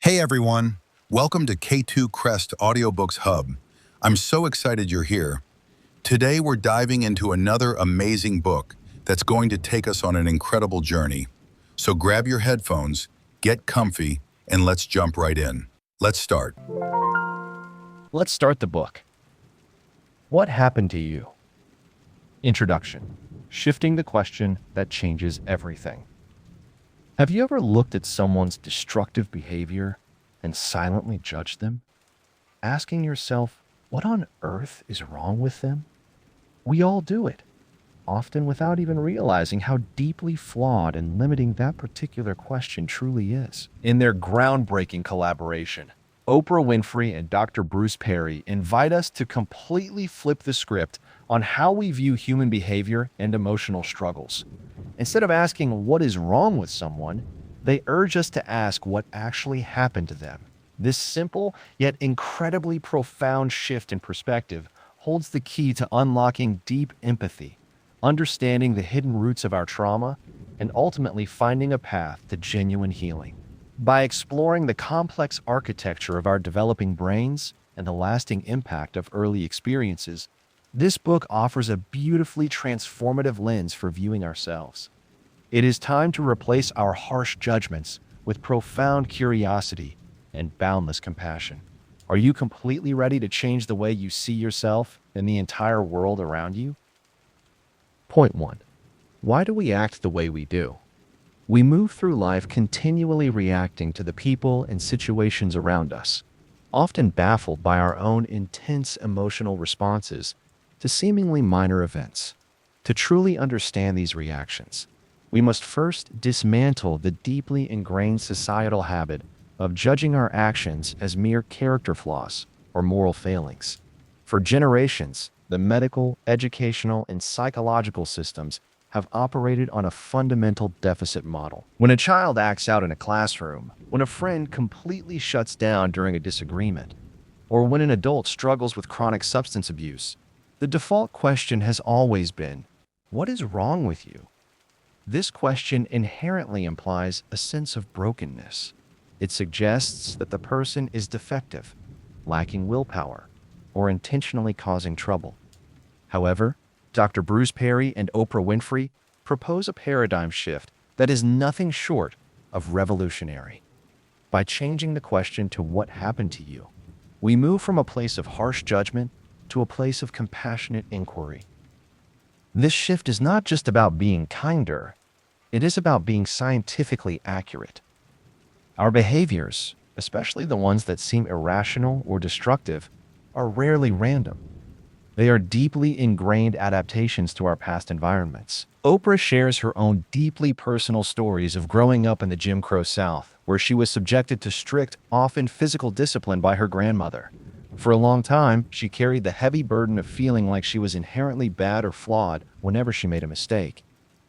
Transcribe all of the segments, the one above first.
Hey everyone, welcome to K2 Crest Audiobooks Hub. I'm so excited you're here. Today we're diving into another amazing book that's going to take us on an incredible journey. So grab your headphones, get comfy, and let's jump right in. Let's start. Let's start the book. What happened to you? Introduction. Shifting the question that changes everything. Have you ever looked at someone's destructive behavior and silently judged them? Asking yourself, what on earth is wrong with them? We all do it, often without even realizing how deeply flawed and limiting that particular question truly is. In their groundbreaking collaboration, Oprah Winfrey and Dr. Bruce Perry invite us to completely flip the script on how we view human behavior and emotional struggles. Instead of asking what is wrong with someone, they urge us to ask what actually happened to them. This simple yet incredibly profound shift in perspective holds the key to unlocking deep empathy, understanding the hidden roots of our trauma, and ultimately finding a path to genuine healing. By exploring the complex architecture of our developing brains and the lasting impact of early experiences, this book offers a beautifully transformative lens for viewing ourselves. It is time to replace our harsh judgments with profound curiosity and boundless compassion. Are you completely ready to change the way you see yourself and the entire world around you? Point 1. Why do we act the way we do? We move through life continually reacting to the people and situations around us, often baffled by our own intense emotional responses to seemingly minor events. To truly understand these reactions, we must first dismantle the deeply ingrained societal habit of judging our actions as mere character flaws or moral failings. For generations, the medical, educational, and psychological systems have operated on a fundamental deficit model. When a child acts out in a classroom, when a friend completely shuts down during a disagreement, or when an adult struggles with chronic substance abuse, the default question has always been, what is wrong with you? This question inherently implies a sense of brokenness. It suggests that the person is defective, lacking willpower, or intentionally causing trouble. However, Dr. Bruce Perry and Oprah Winfrey propose a paradigm shift that is nothing short of revolutionary. By changing the question to what happened to you, we move from a place of harsh judgment to a place of compassionate inquiry. This shift is not just about being kinder, it is about being scientifically accurate. Our behaviors, especially the ones that seem irrational or destructive, are rarely random. They are deeply ingrained adaptations to our past environments. Oprah shares her own deeply personal stories of growing up in the Jim Crow South, where she was subjected to strict, often physical discipline by her grandmother. For a long time, she carried the heavy burden of feeling like she was inherently bad or flawed whenever she made a mistake.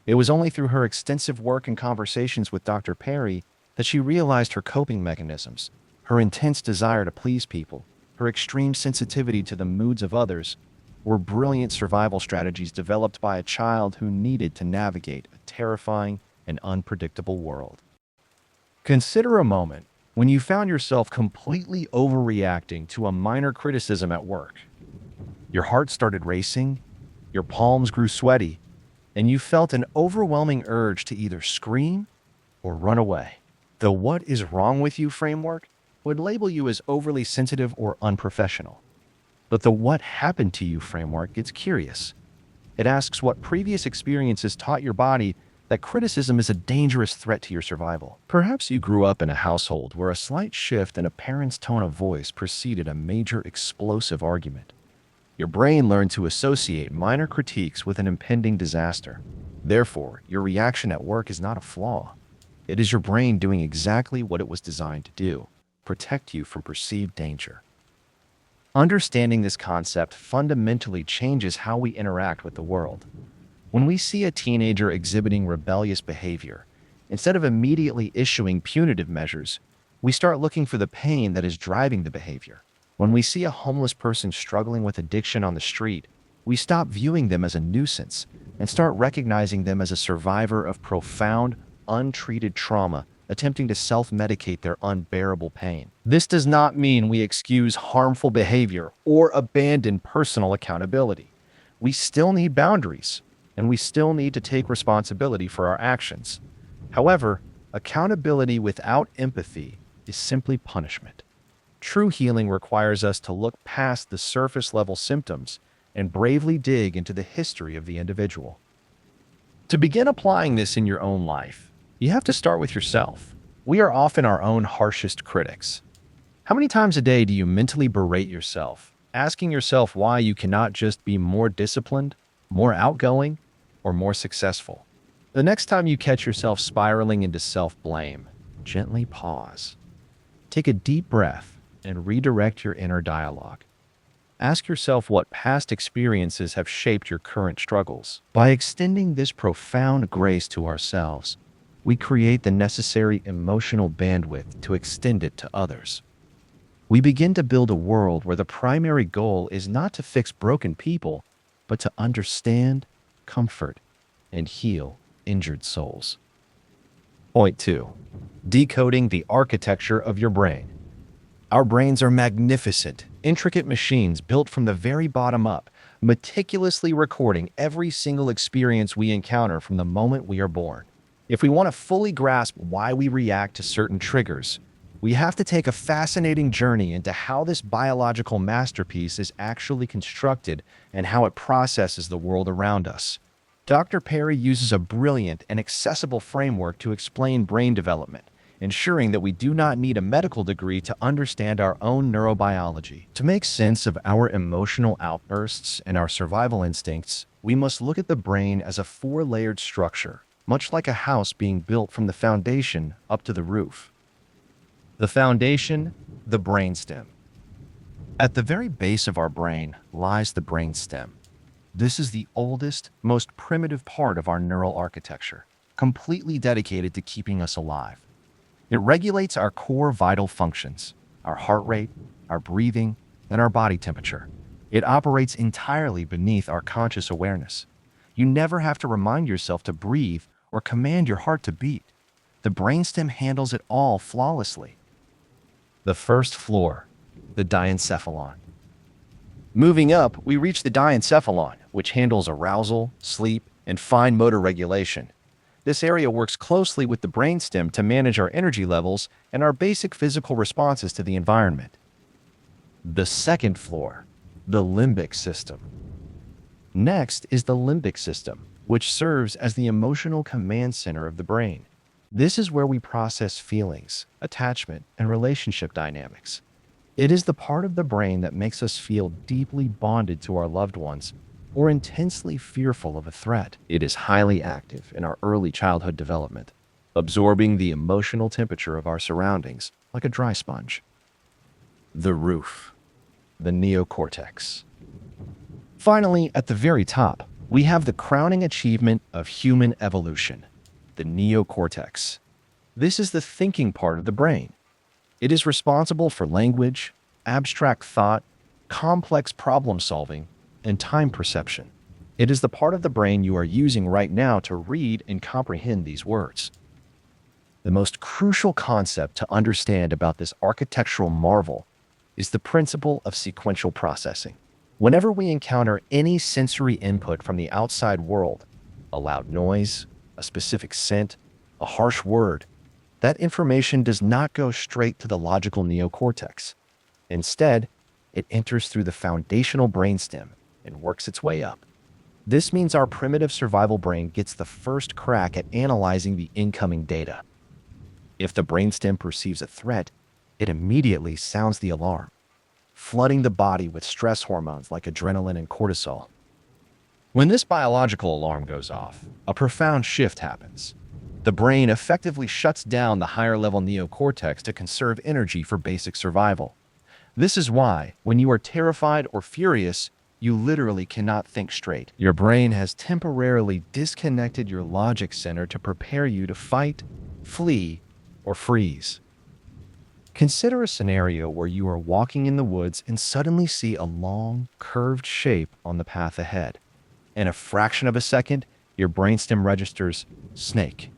It was only through her extensive work and conversations with Dr. Perry that she realized her coping mechanisms, her intense desire to please people, her extreme sensitivity to the moods of others, were brilliant survival strategies developed by a child who needed to navigate a terrifying and unpredictable world. Consider a moment when you found yourself completely overreacting to a minor criticism at work. Your heart started racing, your palms grew sweaty, and you felt an overwhelming urge to either scream or run away. The "what is wrong with you" framework would label you as overly sensitive or unprofessional. But the "what happened to you" framework gets curious. It asks what previous experiences taught your body that criticism is a dangerous threat to your survival. Perhaps you grew up in a household where a slight shift in a parent's tone of voice preceded a major explosive argument. Your brain learned to associate minor critiques with an impending disaster. Therefore, your reaction at work is not a flaw. It is your brain doing exactly what it was designed to do: protect you from perceived danger. Understanding this concept fundamentally changes how we interact with the world. When we see a teenager exhibiting rebellious behavior, instead of immediately issuing punitive measures, we start looking for the pain that is driving the behavior. When we see a homeless person struggling with addiction on the street, we stop viewing them as a nuisance and start recognizing them as a survivor of profound, untreated trauma attempting to self-medicate their unbearable pain. This does not mean we excuse harmful behavior or abandon personal accountability. We still need boundaries, and we still need to take responsibility for our actions. However, accountability without empathy is simply punishment. True healing requires us to look past the surface-level symptoms and bravely dig into the history of the individual. To begin applying this in your own life, you have to start with yourself. We are often our own harshest critics. How many times a day do you mentally berate yourself, asking yourself why you cannot just be more disciplined, more outgoing, or more successful? The next time you catch yourself spiraling into self-blame, gently pause. Take a deep breath and redirect your inner dialogue. Ask yourself what past experiences have shaped your current struggles. By extending this profound grace to ourselves, we create the necessary emotional bandwidth to extend it to others. We begin to build a world where the primary goal is not to fix broken people, but to understand, comfort, and heal injured souls. Point 2. Decoding the architecture of your brain. Our brains are magnificent, intricate machines built from the very bottom up, meticulously recording every single experience we encounter from the moment we are born. If we want to fully grasp why we react to certain triggers, we have to take a fascinating journey into how this biological masterpiece is actually constructed and how it processes the world around us. Dr. Perry uses a brilliant and accessible framework to explain brain development, ensuring that we do not need a medical degree to understand our own neurobiology. To make sense of our emotional outbursts and our survival instincts, we must look at the brain as a four-layered structure, much like a house being built from the foundation up to the roof. The foundation, the brainstem. At the very base of our brain lies the brainstem. This is the oldest, most primitive part of our neural architecture, completely dedicated to keeping us alive. It regulates our core vital functions, our heart rate, our breathing, and our body temperature. It operates entirely beneath our conscious awareness. You never have to remind yourself to breathe or command your heart to beat. The brainstem handles it all flawlessly. The first floor, the diencephalon. Moving up, we reach the diencephalon, which handles arousal, sleep, and fine motor regulation. This area works closely with the brainstem to manage our energy levels and our basic physical responses to the environment. The second floor, the limbic system. Next is the limbic system, which serves as the emotional command center of the brain. This is where we process feelings, attachment, and relationship dynamics. It is the part of the brain that makes us feel deeply bonded to our loved ones or intensely fearful of a threat. It is highly active in our early childhood development, absorbing the emotional temperature of our surroundings like a dry sponge. The roof, the neocortex. Finally, at the very top, we have the crowning achievement of human evolution, the neocortex. This is the thinking part of the brain. It is responsible for language, abstract thought, complex problem solving, and time perception. It is the part of the brain you are using right now to read and comprehend these words. The most crucial concept to understand about this architectural marvel is the principle of sequential processing. Whenever we encounter any sensory input from the outside world, a loud noise, a specific scent, a harsh word, that information does not go straight to the logical neocortex. Instead, it enters through the foundational brainstem and works its way up. This means our primitive survival brain gets the first crack at analyzing the incoming data. If the brainstem perceives a threat, it immediately sounds the alarm, flooding the body with stress hormones like adrenaline and cortisol. When this biological alarm goes off, a profound shift happens. The brain effectively shuts down the higher-level neocortex to conserve energy for basic survival. This is why, when you are terrified or furious, you literally cannot think straight. Your brain has temporarily disconnected your logic center to prepare you to fight, flee, or freeze. Consider a scenario where you are walking in the woods and suddenly see a long, curved shape on the path ahead. In a fraction of a second, your brainstem registers snake.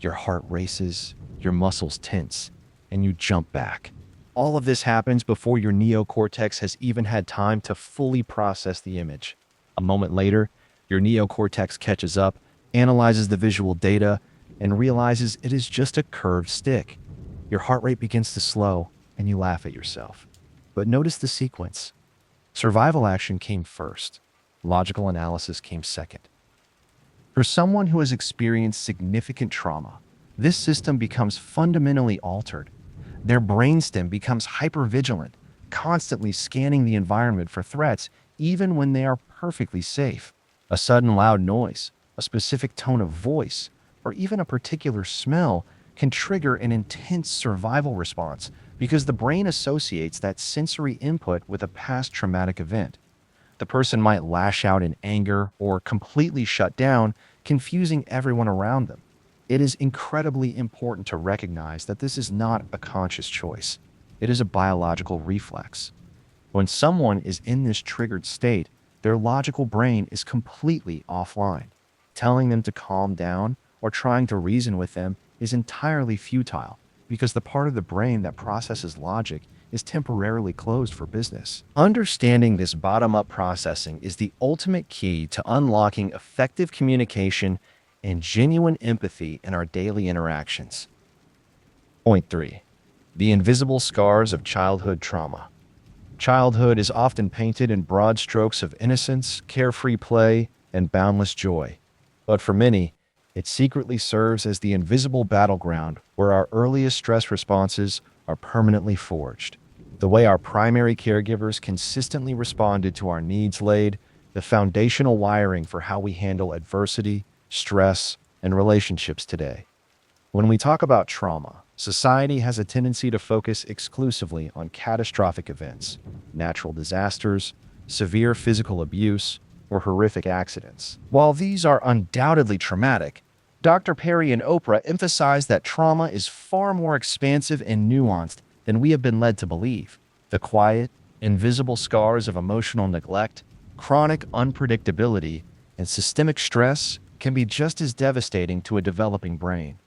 Your heart races, your muscles tense, and you jump back. All of this happens before your neocortex has even had time to fully process the image. A moment later, your neocortex catches up, analyzes the visual data, and realizes it is just a curved stick. Your heart rate begins to slow, and you laugh at yourself. But notice the sequence. Survival action came first. Logical analysis came second. For someone who has experienced significant trauma, this system becomes fundamentally altered. Their brainstem becomes hypervigilant, constantly scanning the environment for threats, even when they are perfectly safe. A sudden loud noise, a specific tone of voice, or even a particular smell can trigger an intense survival response because the brain associates that sensory input with a past traumatic event. The person might lash out in anger or completely shut down, confusing everyone around them. It is incredibly important to recognize that this is not a conscious choice. It is a biological reflex. When someone is in this triggered state, their logical brain is completely offline. Telling them to calm down or trying to reason with them is entirely futile because the part of the brain that processes logic is temporarily closed for business. Understanding this bottom-up processing is the ultimate key to unlocking effective communication and genuine empathy in our daily interactions. Point 3. The invisible scars of childhood trauma. Childhood is often painted in broad strokes of innocence, carefree play, and boundless joy. But for many, it secretly serves as the invisible battleground where our earliest stress responses are permanently forged. The way our primary caregivers consistently responded to our needs laid the foundational wiring for how we handle adversity, stress, and relationships today. When we talk about trauma, society has a tendency to focus exclusively on catastrophic events, natural disasters, severe physical abuse, or horrific accidents. While these are undoubtedly traumatic, Dr. Perry and Oprah emphasize that trauma is far more expansive and nuanced than we have been led to believe. The quiet, invisible scars of emotional neglect, chronic unpredictability, and systemic stress can be just as devastating to a developing brain.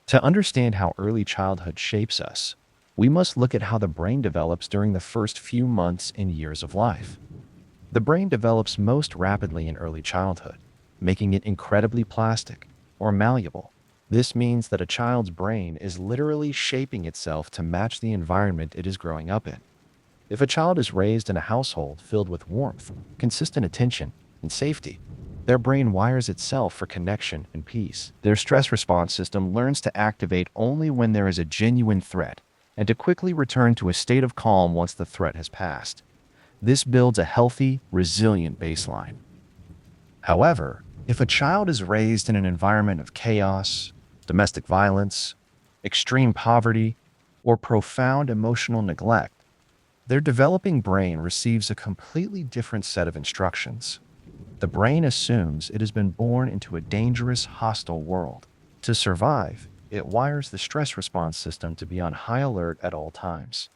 To understand how early childhood shapes us, we must look at how the brain develops during the first few months and years of life. The brain develops most rapidly in early childhood, making it incredibly plastic or malleable. This means that a child's brain is literally shaping itself to match the environment it is growing up in. If a child is raised in a household filled with warmth, consistent attention, and safety, their brain wires itself for connection and peace. Their stress response system learns to activate only when there is a genuine threat, and to quickly return to a state of calm once the threat has passed. This builds a healthy, resilient baseline. However, if a child is raised in an environment of chaos, domestic violence, extreme poverty, or profound emotional neglect, their developing brain receives a completely different set of instructions. The brain assumes it has been born into a dangerous, hostile world. To survive, it wires the stress response system to be on high alert at all times.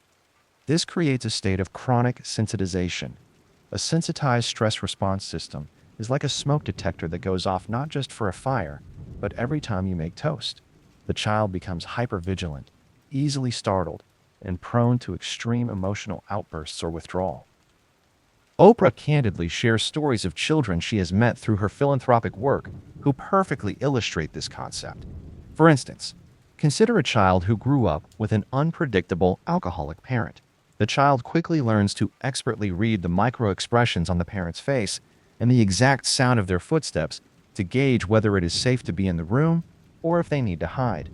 This creates a state of chronic sensitization. A sensitized stress response system is like a smoke detector that goes off not just for a fire, but every time you make toast. The child becomes hypervigilant, easily startled, and prone to extreme emotional outbursts or withdrawal. Oprah candidly shares stories of children she has met through her philanthropic work who perfectly illustrate this concept. For instance, consider a child who grew up with an unpredictable alcoholic parent. The child quickly learns to expertly read the micro-expressions on the parent's face and the exact sound of their footsteps to gauge whether it is safe to be in the room or if they need to hide.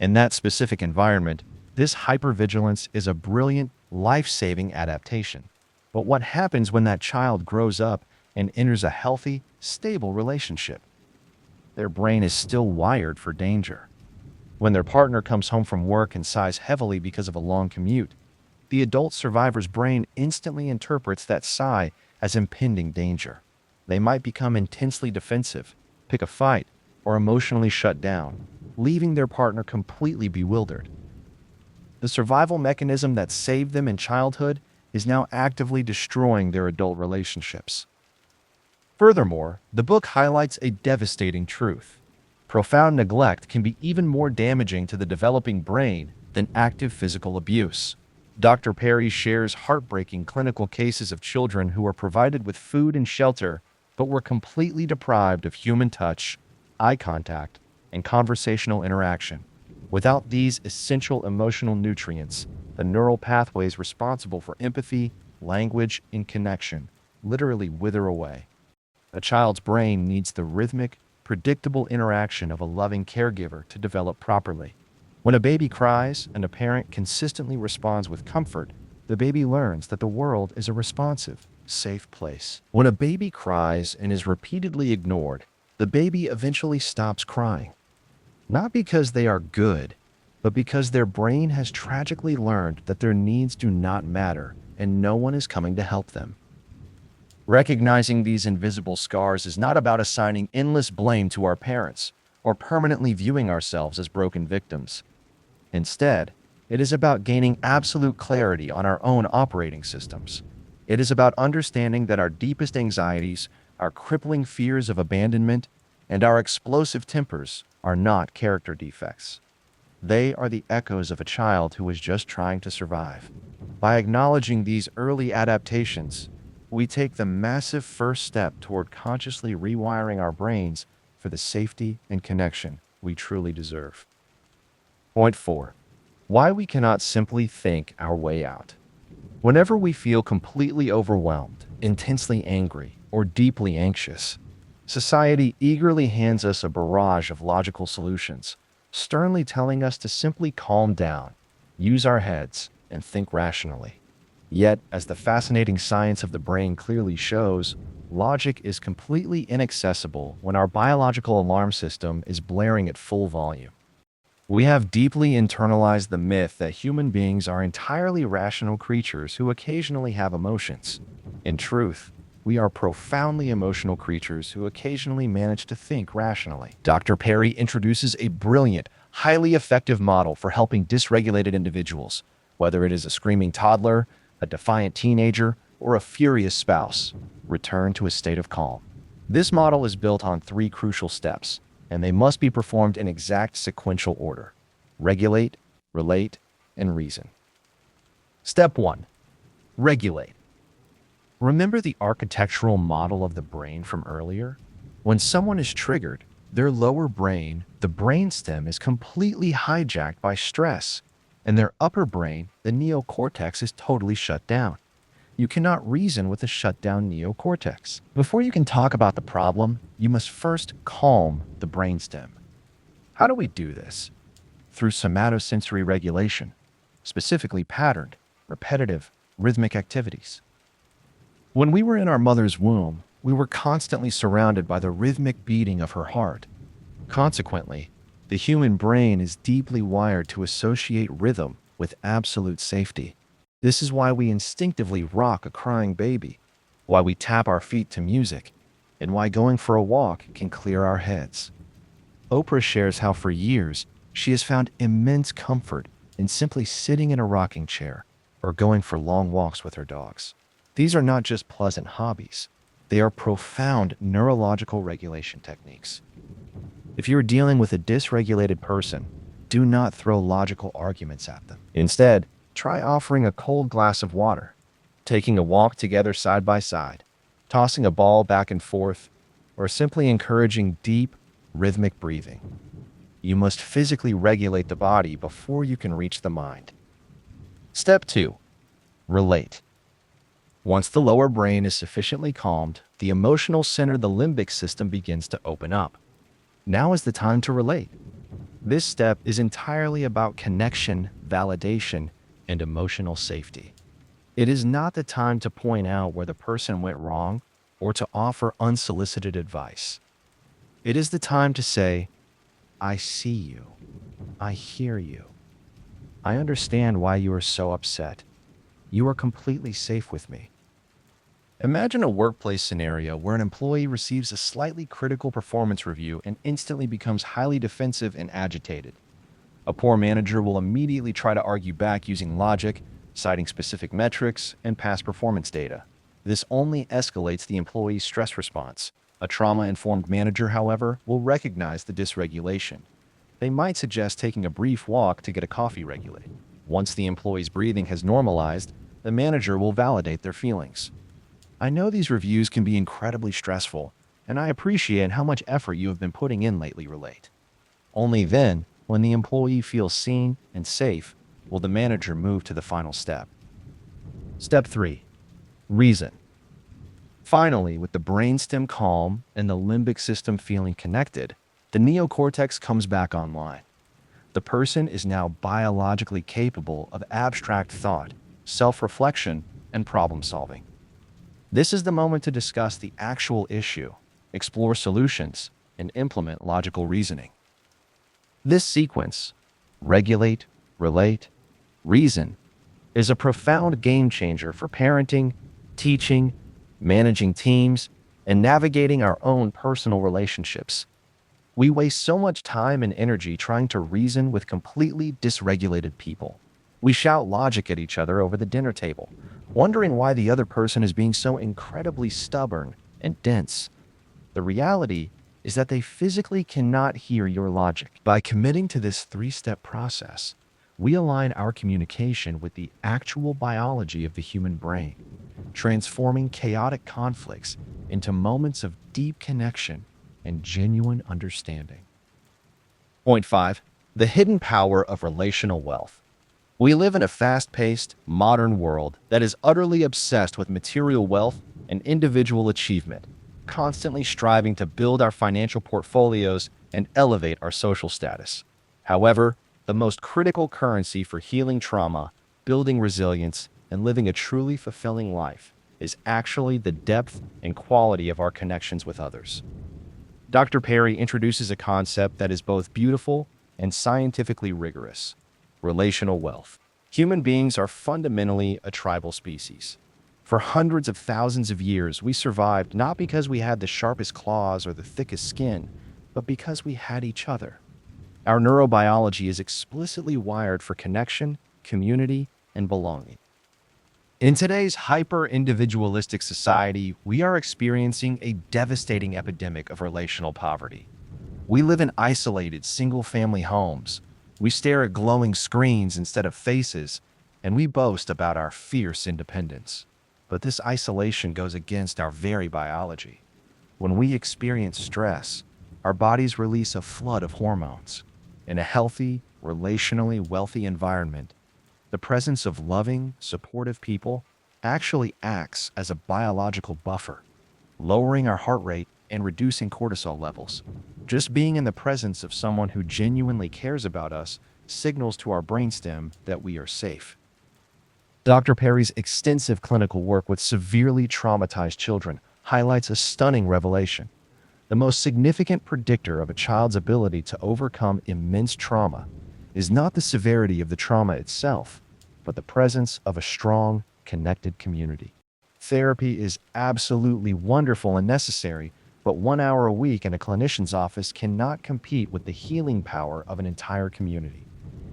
In that specific environment, this hypervigilance is a brilliant, life-saving adaptation. But what happens when that child grows up and enters a healthy, stable relationship? Their brain is still wired for danger. When their partner comes home from work and sighs heavily because of a long commute, the adult survivor's brain instantly interprets that sigh as impending danger. They might become intensely defensive, pick a fight, or emotionally shut down, leaving their partner completely bewildered. The survival mechanism that saved them in childhood is now actively destroying their adult relationships. Furthermore, the book highlights a devastating truth. Profound neglect can be even more damaging to the developing brain than active physical abuse. Dr. Perry shares heartbreaking clinical cases of children who were provided with food and shelter but were completely deprived of human touch, eye contact, and conversational interaction. Without these essential emotional nutrients, the neural pathways responsible for empathy, language, and connection literally wither away. A child's brain needs the rhythmic, predictable interaction of a loving caregiver to develop properly. When a baby cries and a parent consistently responds with comfort, the baby learns that the world is a responsive, safe place. When a baby cries and is repeatedly ignored, the baby eventually stops crying. Not because they are good, but because their brain has tragically learned that their needs do not matter and no one is coming to help them. Recognizing these invisible scars is not about assigning endless blame to our parents or permanently viewing ourselves as broken victims. Instead, it is about gaining absolute clarity on our own operating systems. It is about understanding that our deepest anxieties, our crippling fears of abandonment, and our explosive tempers are not character defects. They are the echoes of a child who is just trying to survive. By acknowledging these early adaptations, we take the massive first step toward consciously rewiring our brains for the safety and connection we truly deserve. Point 4. Why we cannot simply think our way out. Whenever we feel completely overwhelmed, intensely angry, or deeply anxious, society eagerly hands us a barrage of logical solutions, sternly telling us to simply calm down, use our heads, and think rationally. Yet, as the fascinating science of the brain clearly shows, logic is completely inaccessible when our biological alarm system is blaring at full volume. We have deeply internalized the myth that human beings are entirely rational creatures who occasionally have emotions. In truth, we are profoundly emotional creatures who occasionally manage to think rationally. Dr. Perry introduces a brilliant, highly effective model for helping dysregulated individuals, whether it is a screaming toddler, a defiant teenager, or a furious spouse, return to a state of calm. This model is built on 3 crucial steps, and they must be performed in exact sequential order: regulate, relate, and reason. Step 1. Regulate. Remember the architectural model of the brain from earlier? When someone is triggered, their lower brain, the brainstem, is completely hijacked by stress, and their upper brain, the neocortex, is totally shut down. You cannot reason with a shut down neocortex. Before you can talk about the problem, you must first calm the brainstem. How do we do this? Through somatosensory regulation, specifically patterned, repetitive, rhythmic activities. When we were in our mother's womb, we were constantly surrounded by the rhythmic beating of her heart. Consequently, the human brain is deeply wired to associate rhythm with absolute safety. This is why we instinctively rock a crying baby, why we tap our feet to music, and why going for a walk can clear our heads. Oprah shares how for years she has found immense comfort in simply sitting in a rocking chair or going for long walks with her dogs. These are not just pleasant hobbies. They are profound neurological regulation techniques. If you're dealing with a dysregulated person, do not throw logical arguments at them. Instead, try offering a cold glass of water, taking a walk together side by side, tossing a ball back and forth, or simply encouraging deep, rhythmic breathing. You must physically regulate the body before you can reach the mind. Step 2. Relate. Once the lower brain is sufficiently calmed, the emotional center, the limbic system, begins to open up. Now is the time to relate. This step is entirely about connection, validation, and emotional safety. It is not the time to point out where the person went wrong or to offer unsolicited advice. It is the time to say, I see you. I hear you. I understand why you are so upset. You are completely safe with me. Imagine a workplace scenario where an employee receives a slightly critical performance review and instantly becomes highly defensive and agitated. A poor manager will immediately try to argue back using logic, citing specific metrics and past performance data. This only escalates the employee's stress response, A trauma-informed manager, however, will recognize the dysregulation. They might suggest taking a brief walk to get a coffee regulated. Once the employee's breathing has normalized, the manager will validate their feelings. I know these reviews can be incredibly stressful, and I appreciate how much effort you have been putting in lately, relate. Only then, when the employee feels seen and safe, will the manager move to the final step. Step 3. Reason. Finally, with the brainstem calm and the limbic system feeling connected, the neocortex comes back online. The person is now biologically capable of abstract thought, self-reflection, and problem-solving. This is the moment to discuss the actual issue, explore solutions, and implement logical reasoning. This sequence, regulate, relate, reason, is a profound game changer for parenting, teaching, managing teams, and navigating our own personal relationships. We waste so much time and energy trying to reason with completely dysregulated people. We shout logic at each other over the dinner table, wondering why the other person is being so incredibly stubborn and dense. The reality is that they physically cannot hear your logic. By committing to this three-step process, we align our communication with the actual biology of the human brain, transforming chaotic conflicts into moments of deep connection and genuine understanding. Point 5. The hidden power of relational wealth. We live in a fast-paced, modern world that is utterly obsessed with material wealth and individual achievement, constantly striving to build our financial portfolios and elevate our social status. However, the most critical currency for healing trauma, building resilience, and living a truly fulfilling life is actually the depth and quality of our connections with others. Dr. Perry introduces a concept that is both beautiful and scientifically rigorous: relational wealth. Human beings are fundamentally a tribal species. For hundreds of thousands of years, we survived not because we had the sharpest claws or the thickest skin, but because we had each other. Our neurobiology is explicitly wired for connection, community, and belonging. In today's hyper-individualistic society, we are experiencing a devastating epidemic of relational poverty. We live in isolated, single-family homes. We stare at glowing screens instead of faces, and we boast about our fierce independence. But this isolation goes against our very biology. When we experience stress, our bodies release a flood of hormones. In a healthy, relationally wealthy environment, the presence of loving, supportive people actually acts as a biological buffer, lowering our heart rate and reducing cortisol levels. Just being in the presence of someone who genuinely cares about us signals to our brainstem that we are safe. Dr. Perry's extensive clinical work with severely traumatized children highlights a stunning revelation. The most significant predictor of a child's ability to overcome immense trauma is not the severity of the trauma itself, but the presence of a strong, connected community. Therapy is absolutely wonderful and necessary, but 1 hour a week in a clinician's office cannot compete with the healing power of an entire community.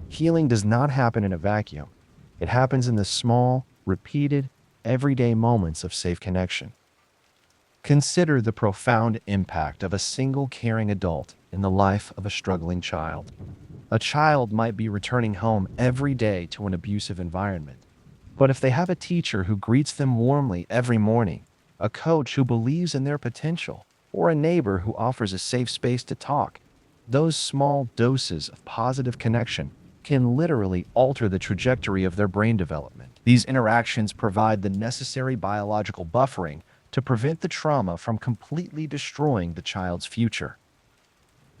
Healing does not happen in a vacuum. It happens in the small, repeated, everyday moments of safe connection. Consider the profound impact of a single caring adult in the life of a struggling child. A child might be returning home every day to an abusive environment, but if they have a teacher who greets them warmly every morning, a coach who believes in their potential, or a neighbor who offers a safe space to talk, those small doses of positive connection can literally alter the trajectory of their brain development. These interactions provide the necessary biological buffering to prevent the trauma from completely destroying the child's future.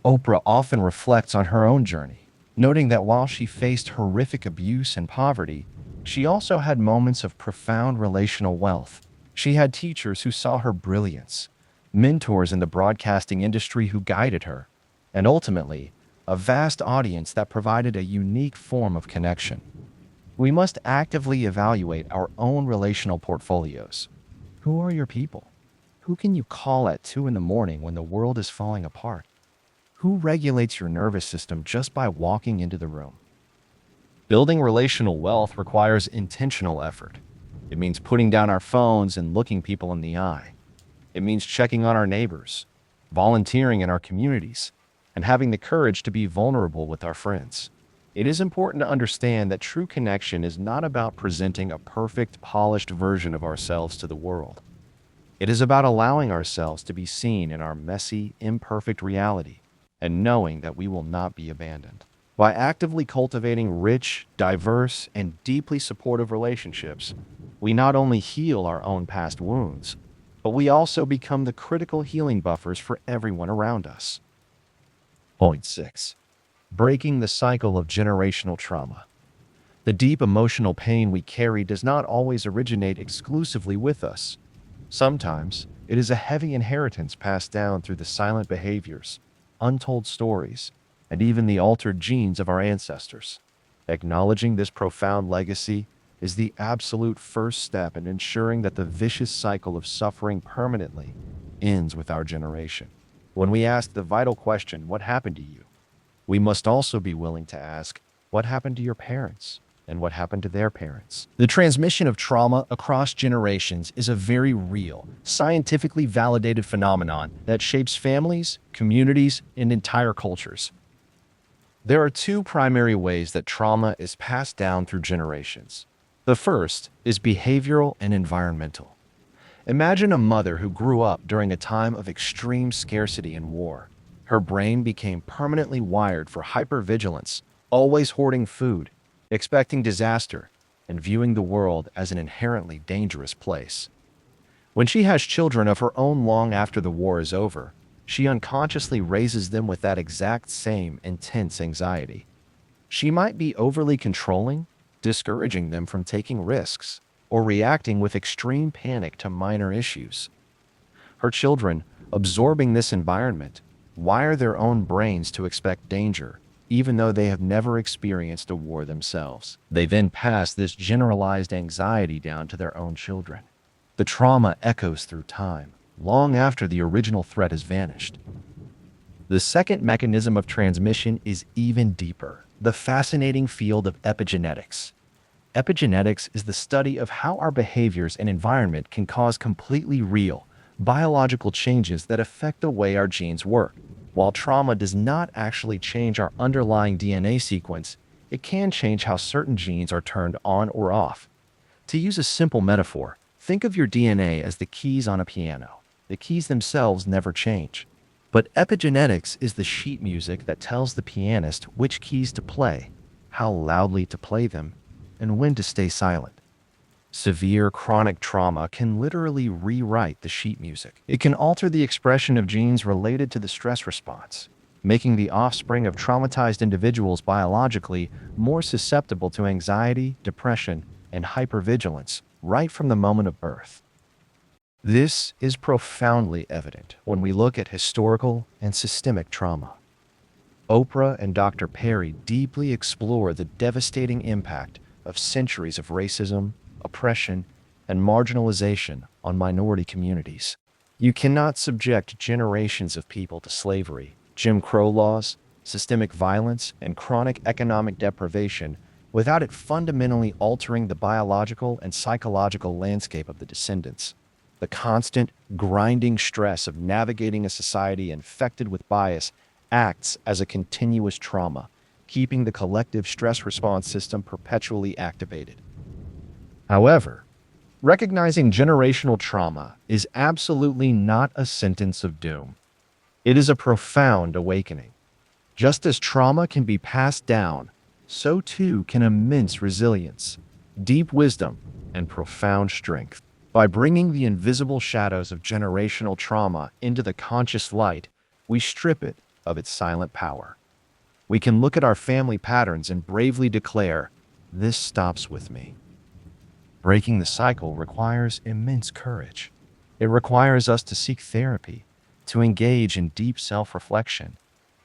Oprah often reflects on her own journey, noting that while she faced horrific abuse and poverty, she also had moments of profound relational wealth. She had teachers who saw her brilliance, mentors in the broadcasting industry who guided her, and ultimately, a vast audience that provided a unique form of connection. We must actively evaluate our own relational portfolios. Who are your people? Who can you call at 2 in the morning when the world is falling apart? Who regulates your nervous system just by walking into the room? Building relational wealth requires intentional effort. It means putting down our phones and looking people in the eye. It means checking on our neighbors, volunteering in our communities, and having the courage to be vulnerable with our friends. It is important to understand that true connection is not about presenting a perfect, polished version of ourselves to the world. It is about allowing ourselves to be seen in our messy, imperfect reality and knowing that we will not be abandoned. By actively cultivating rich, diverse, and deeply supportive relationships, we not only heal our own past wounds, but we also become the critical healing buffers for everyone around us. Point 6. Breaking the cycle of generational trauma. The deep emotional pain we carry does not always originate exclusively with us. Sometimes, it is a heavy inheritance passed down through the silent behaviors, untold stories, and even the altered genes of our ancestors. Acknowledging this profound legacy is the absolute first step in ensuring that the vicious cycle of suffering permanently ends with our generation. When we ask the vital question, "What happened to you?" we must also be willing to ask, "What happened to your parents? And what happened to their parents?" The transmission of trauma across generations is a very real, scientifically validated phenomenon that shapes families, communities, and entire cultures. There are two primary ways that trauma is passed down through generations. The first is behavioral and environmental. Imagine a mother who grew up during a time of extreme scarcity and war. Her brain became permanently wired for hypervigilance, always hoarding food, expecting disaster, and viewing the world as an inherently dangerous place. When she has children of her own long after the war is over, she unconsciously raises them with that exact same intense anxiety. She might be overly controlling, discouraging them from taking risks, or reacting with extreme panic to minor issues. Her children, absorbing this environment, wire their own brains to expect danger, even though they have never experienced a war themselves. They then pass this generalized anxiety down to their own children. The trauma echoes through time, long after the original threat has vanished. The second mechanism of transmission is even deeper: the fascinating field of epigenetics. Epigenetics is the study of how our behaviors and environment can cause completely real, biological changes that affect the way our genes work. While trauma does not actually change our underlying DNA sequence, it can change how certain genes are turned on or off. To use a simple metaphor, think of your DNA as the keys on a piano. The keys themselves never change. But epigenetics is the sheet music that tells the pianist which keys to play, how loudly to play them, and when to stay silent. Severe chronic trauma can literally rewrite the sheet music. It can alter the expression of genes related to the stress response, making the offspring of traumatized individuals biologically more susceptible to anxiety, depression, and hypervigilance right from the moment of birth. This is profoundly evident when we look at historical and systemic trauma. Oprah and Dr. Perry deeply explore the devastating impact of centuries of racism, oppression, and marginalization on minority communities. You cannot subject generations of people to slavery, Jim Crow laws, systemic violence, and chronic economic deprivation without it fundamentally altering the biological and psychological landscape of the descendants. The constant, grinding stress of navigating a society infected with bias acts as a continuous trauma, keeping the collective stress response system perpetually activated. However, recognizing generational trauma is absolutely not a sentence of doom. It is a profound awakening. Just as trauma can be passed down, so too can immense resilience, deep wisdom, and profound strength. By bringing the invisible shadows of generational trauma into the conscious light, we strip it of its silent power. We can look at our family patterns and bravely declare, "This stops with me." Breaking the cycle requires immense courage. It requires us to seek therapy, to engage in deep self-reflection,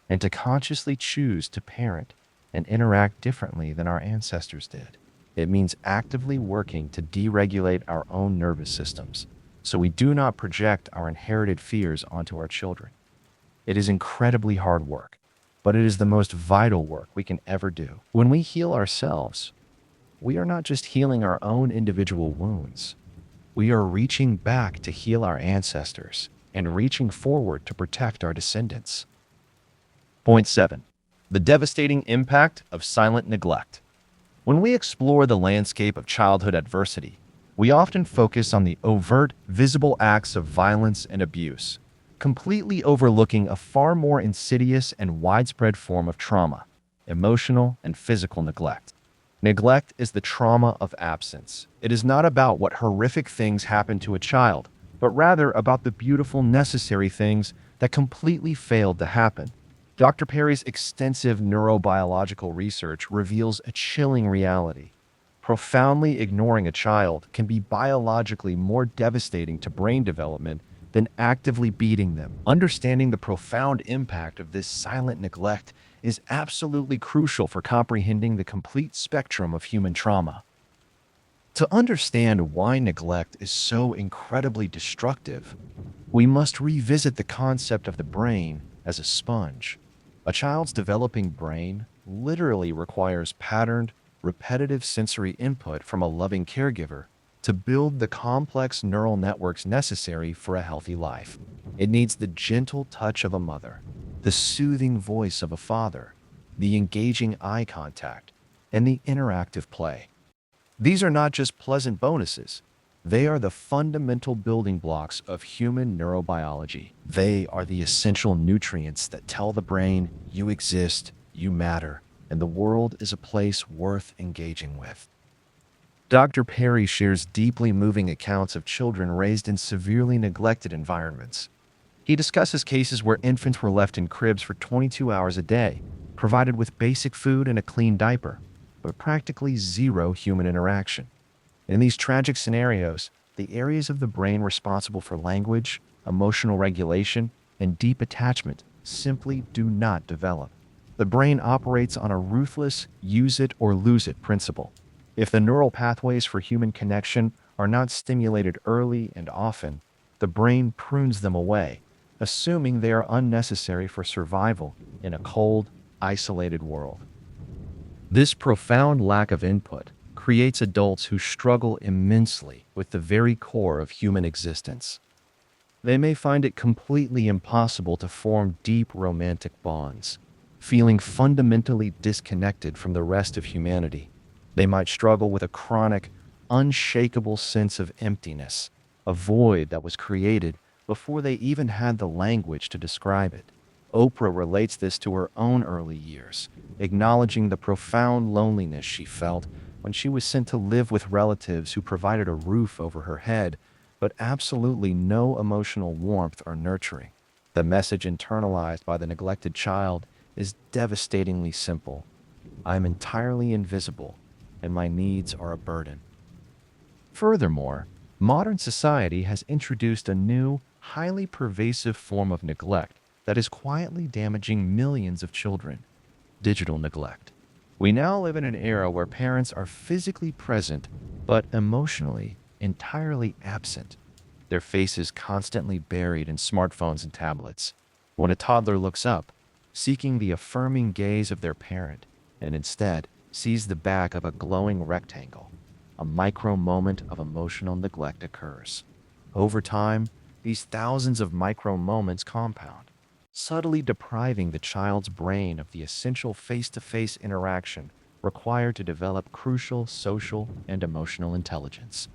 and to consciously choose to parent and interact differently than our ancestors did. It means actively working to deregulate our own nervous systems, so we do not project our inherited fears onto our children. It is incredibly hard work, but it is the most vital work we can ever do. When we heal ourselves, we are not just healing our own individual wounds. We are reaching back to heal our ancestors and reaching forward to protect our descendants. Point 7. The devastating impact of silent neglect. When we explore the landscape of childhood adversity, we often focus on the overt, visible acts of violence and abuse, completely overlooking a far more insidious and widespread form of trauma: emotional and physical neglect. Neglect is the trauma of absence. It is not about what horrific things happen to a child, but rather about the beautiful, necessary things that completely failed to happen. Dr. Perry's extensive neurobiological research reveals a chilling reality. Profoundly ignoring a child can be biologically more devastating to brain development than actively beating them. Understanding the profound impact of this silent neglect is absolutely crucial for comprehending the complete spectrum of human trauma. To understand why neglect is so incredibly destructive, we must revisit the concept of the brain as a sponge. A child's developing brain literally requires patterned, repetitive sensory input from a loving caregiver to build the complex neural networks necessary for a healthy life. It needs the gentle touch of a mother, the soothing voice of a father, the engaging eye contact, and the interactive play. These are not just pleasant bonuses. They are the fundamental building blocks of human neurobiology. They are the essential nutrients that tell the brain you exist, you matter, and the world is a place worth engaging with. Dr. Perry shares deeply moving accounts of children raised in severely neglected environments. He discusses cases where infants were left in cribs for 22 hours a day, provided with basic food and a clean diaper, but practically zero human interaction. In these tragic scenarios, the areas of the brain responsible for language, emotional regulation, and deep attachment simply do not develop. The brain operates on a ruthless use it or lose it principle. If the neural pathways for human connection are not stimulated early and often, the brain prunes them away, assuming they are unnecessary for survival in a cold, isolated world. This profound lack of input creates adults who struggle immensely with the very core of human existence. They may find it completely impossible to form deep romantic bonds, feeling fundamentally disconnected from the rest of humanity. They might struggle with a chronic, unshakable sense of emptiness, a void that was created before they even had the language to describe it. Oprah relates this to her own early years, acknowledging the profound loneliness she felt when she was sent to live with relatives who provided a roof over her head, but absolutely no emotional warmth or nurturing. The message internalized by the neglected child is devastatingly simple: I am entirely invisible, and my needs are a burden. Furthermore, modern society has introduced a new, highly pervasive form of neglect that is quietly damaging millions of children: digital neglect. We now live in an era where parents are physically present, but emotionally entirely absent, their faces constantly buried in smartphones and tablets. When a toddler looks up, seeking the affirming gaze of their parent, and instead sees the back of a glowing rectangle, a micro moment of emotional neglect occurs. Over time, these thousands of micro moments compound, subtly depriving the child's brain of the essential face-to-face interaction required to develop crucial social and emotional intelligence.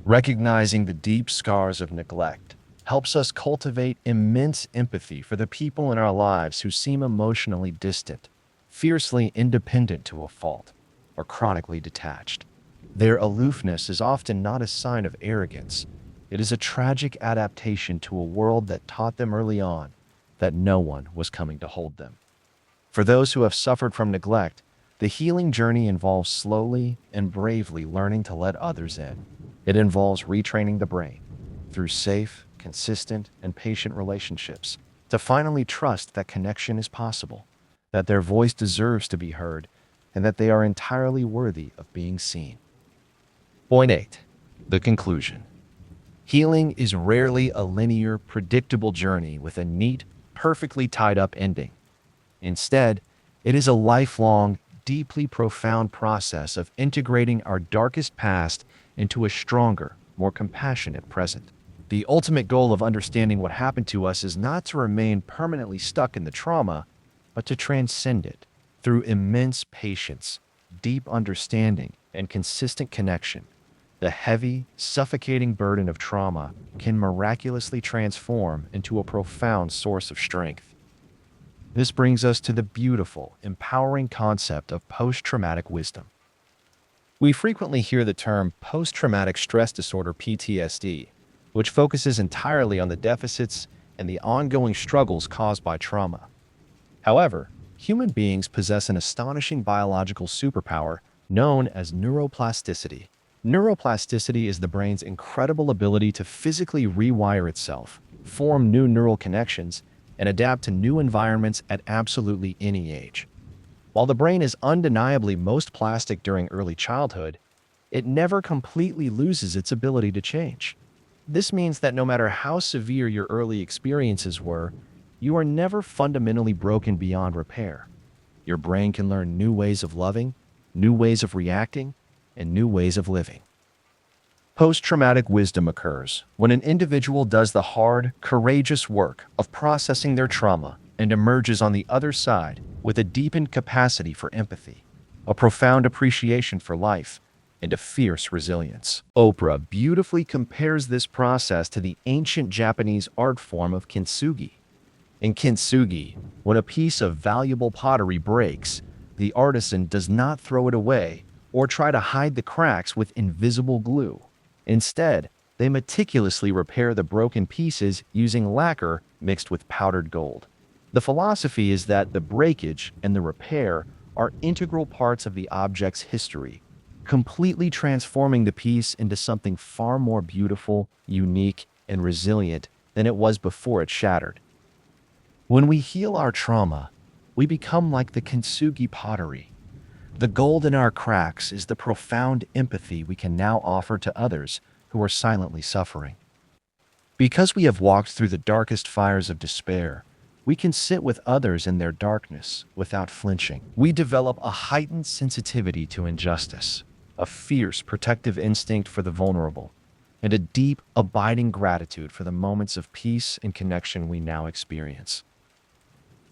Recognizing the deep scars of neglect helps us cultivate immense empathy for the people in our lives who seem emotionally distant, fiercely independent to a fault, or chronically detached. Their aloofness is often not a sign of arrogance. It is a tragic adaptation to a world that taught them early on that no one was coming to hold them. For those who have suffered from neglect, the healing journey involves slowly and bravely learning to let others in. It involves retraining the brain through safe, consistent, and patient relationships to finally trust that connection is possible, that their voice deserves to be heard, and that they are entirely worthy of being seen. Point 8. The conclusion. Healing is rarely a linear, predictable journey with a neat, perfectly tied up ending. Instead, it is a lifelong, deeply profound process of integrating our darkest past into a stronger, more compassionate present. The ultimate goal of understanding what happened to us is not to remain permanently stuck in the trauma, but to transcend it through immense patience, deep understanding, and consistent connection. The heavy, suffocating burden of trauma can miraculously transform into a profound source of strength. This brings us to the beautiful, empowering concept of post-traumatic wisdom. We frequently hear the term post-traumatic stress disorder (PTSD), which focuses entirely on the deficits and the ongoing struggles caused by trauma. However, human beings possess an astonishing biological superpower known as neuroplasticity. Neuroplasticity is the brain's incredible ability to physically rewire itself, form new neural connections, and adapt to new environments at absolutely any age. While the brain is undeniably most plastic during early childhood, it never completely loses its ability to change. This means that no matter how severe your early experiences were, you are never fundamentally broken beyond repair. Your brain can learn new ways of loving, new ways of reacting, and new ways of living. Post-traumatic wisdom occurs when an individual does the hard, courageous work of processing their trauma and emerges on the other side with a deepened capacity for empathy, a profound appreciation for life, and a fierce resilience. Oprah beautifully compares this process to the ancient Japanese art form of kintsugi. In kintsugi, when a piece of valuable pottery breaks, the artisan does not throw it away or try to hide the cracks with invisible glue. Instead, they meticulously repair the broken pieces using lacquer mixed with powdered gold. The philosophy is that the breakage and the repair are integral parts of the object's history, completely transforming the piece into something far more beautiful, unique, and resilient than it was before it shattered. When we heal our trauma, we become like the kintsugi pottery. The gold in our cracks is the profound empathy we can now offer to others who are silently suffering. Because we have walked through the darkest fires of despair, we can sit with others in their darkness without flinching. We develop a heightened sensitivity to injustice, a fierce protective instinct for the vulnerable, and a deep, abiding gratitude for the moments of peace and connection we now experience.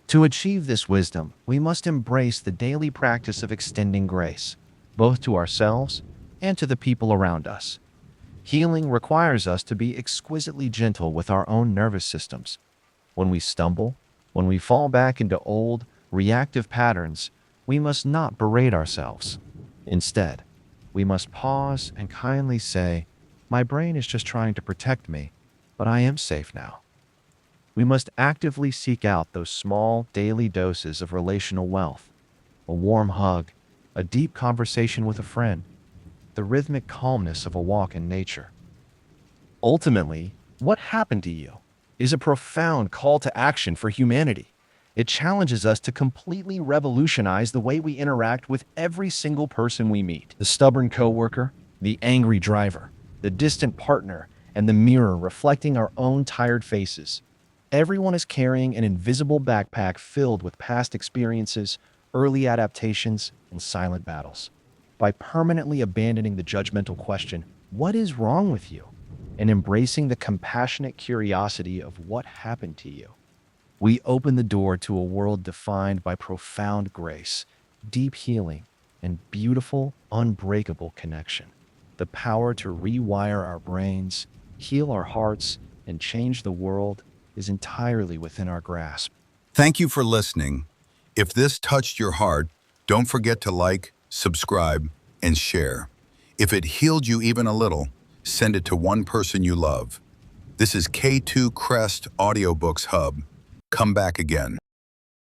To achieve this wisdom, we must embrace the daily practice of extending grace, both to ourselves and to the people around us. Healing requires us to be exquisitely gentle with our own nervous systems. When we stumble, when we fall back into old, reactive patterns, we must not berate ourselves. Instead, we must pause and kindly say, "My brain is just trying to protect me, but I am safe now." We must actively seek out those small, daily doses of relational wealth, a warm hug, a deep conversation with a friend, the rhythmic calmness of a walk in nature. Ultimately, what happened to you is a profound call to action for humanity. It challenges us to completely revolutionize the way we interact with every single person we meet. The stubborn coworker, the angry driver, the distant partner, and the mirror reflecting our own tired faces. Everyone is carrying an invisible backpack filled with past experiences, early adaptations, and silent battles. By permanently abandoning the judgmental question, "What is wrong with you?" and embracing the compassionate curiosity of what happened to you, we open the door to a world defined by profound grace, deep healing, and beautiful, unbreakable connection. The power to rewire our brains, heal our hearts, and change the world is entirely within our grasp. Thank you for listening. If this touched your heart, don't forget to like, subscribe, and share. If it healed you even a little, send it to one person you love. This is K2 Crest Audiobooks Hub. Come back again.